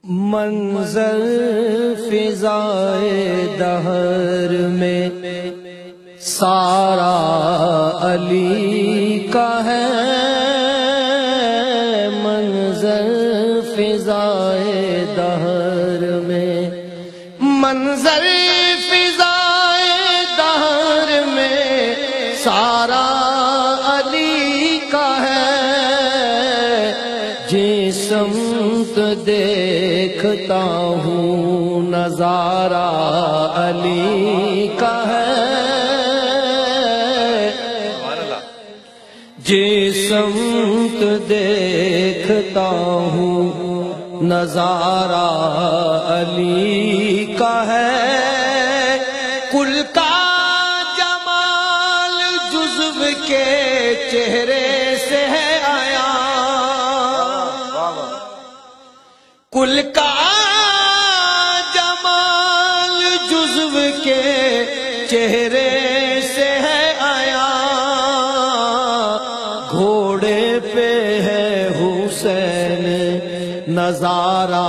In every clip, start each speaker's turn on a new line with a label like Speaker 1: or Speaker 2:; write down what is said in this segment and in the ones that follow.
Speaker 1: منظر فضائے دہر میں سارا علی کا ہے، منظر فضائے دہر میں، منظر فضائے دہر میں سارا علی کا ہے، جس سمت دیکھتا ہوں نظارہ علی کا ہے، جس سمت دیکھتا ہوں نظارہ علی کا ہے، کل کا جمال جزو کے چہرے سے ہے آیا، کل کا جمال جزو کے چہرے سے ہے آیا، گھوڑے پہ ہے حسین نظارہ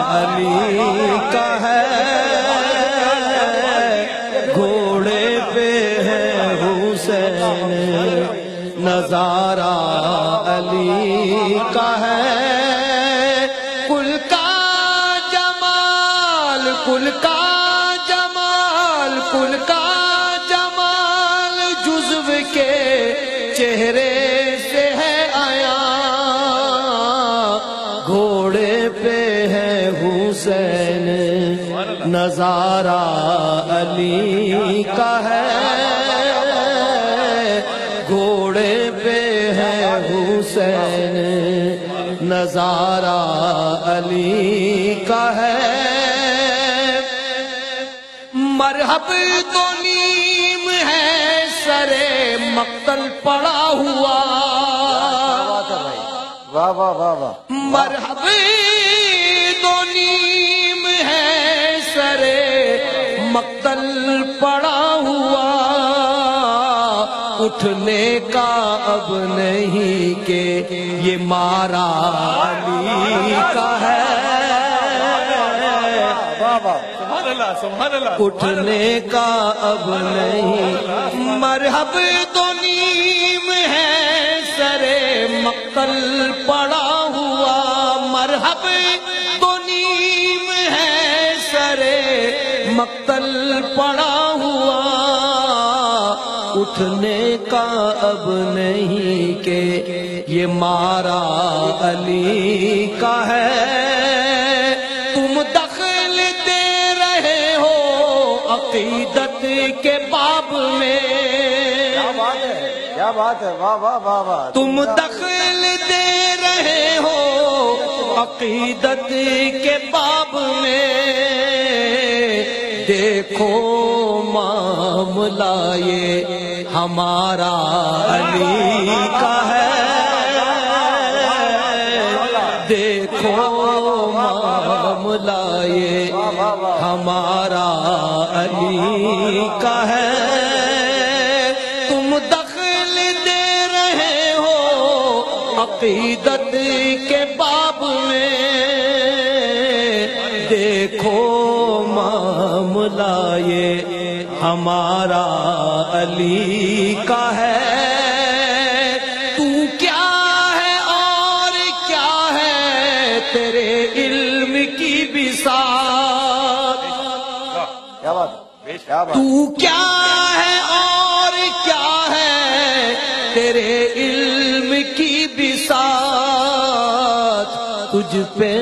Speaker 1: علی کا ہے، گھوڑے پہ ہے حسین نظارہ علی کا ہے، کل کا جمال کل کا جمال کل کا جمال جزو کے چہرے سے ہے آیا، گھوڑے پہ ہے حسین نظارہ علی کا ہے، گھوڑے پہ ہے حسین نظارہ علی کا ہے، مرحب تو نیم ہے سرے مقتل پڑا ہوا،
Speaker 2: واہ واہ واہ واہ،
Speaker 1: مرحب تو نیم ہے سرے مقتل پڑا ہوا، اٹھنے کا اب نہیں کہ یہ مارا علی کا ہے، اٹھنے کا اب نہیں، مرحب تو نیم ہے سرے مقتل پڑا ہوا، مرحب تو نیم ہے سرے مقتل پڑا ہوا، اٹھنے کا اب نہیں کہ یہ مارا علی کا ہے، تم دخل دے رہے ہو عقیدت کے باب میں،
Speaker 2: کیا بات ہے، واہ واہ واہ واہ،
Speaker 1: تم دخل دے رہے ہو عقیدت کے باب میں، دیکھو معاملہ یہ ہمارا علی کا ہے، دیکھو معاملہ یہ ہمارا علی کا ہے، تم دخل دے رہے ہو عقیدت کے باب میں، دیکھو معاملہ یہ ہمارا علی کا ہے، تو کیا ہے اور کیا ہے تیرے علم کی بساط،
Speaker 2: کیا بات ہے، کیا بات،
Speaker 1: تو کیا ہے اور کیا ہے تیرے علم کی بساط، تجھ پہ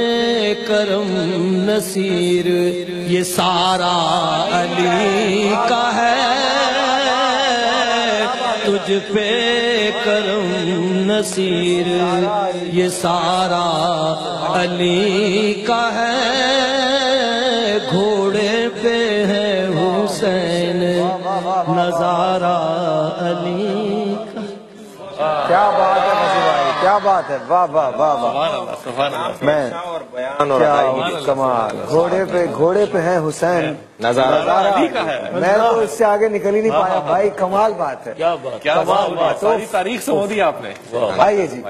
Speaker 1: کرم نصیر یہ سارا علی کا ہے، تجھ پہ کرم نصیر یہ سارا علی کا ہے، گھوڑے پہ ہے حسین نظارہ علی کا،
Speaker 2: کیا بات ہے نصیر بھائی، کیا بات ہے، واہ واہ واہ واہ، میں کیا کمال، گھوڑے پہ ہے حسین نظارہ علی کا ہے، میں تو اس سے آگے نکل ہی نہیں پایا بھائی، کمال بات ہے،
Speaker 3: کیا بات، ساری تاریخ سمو دی آپ نے،
Speaker 2: آئیے جی۔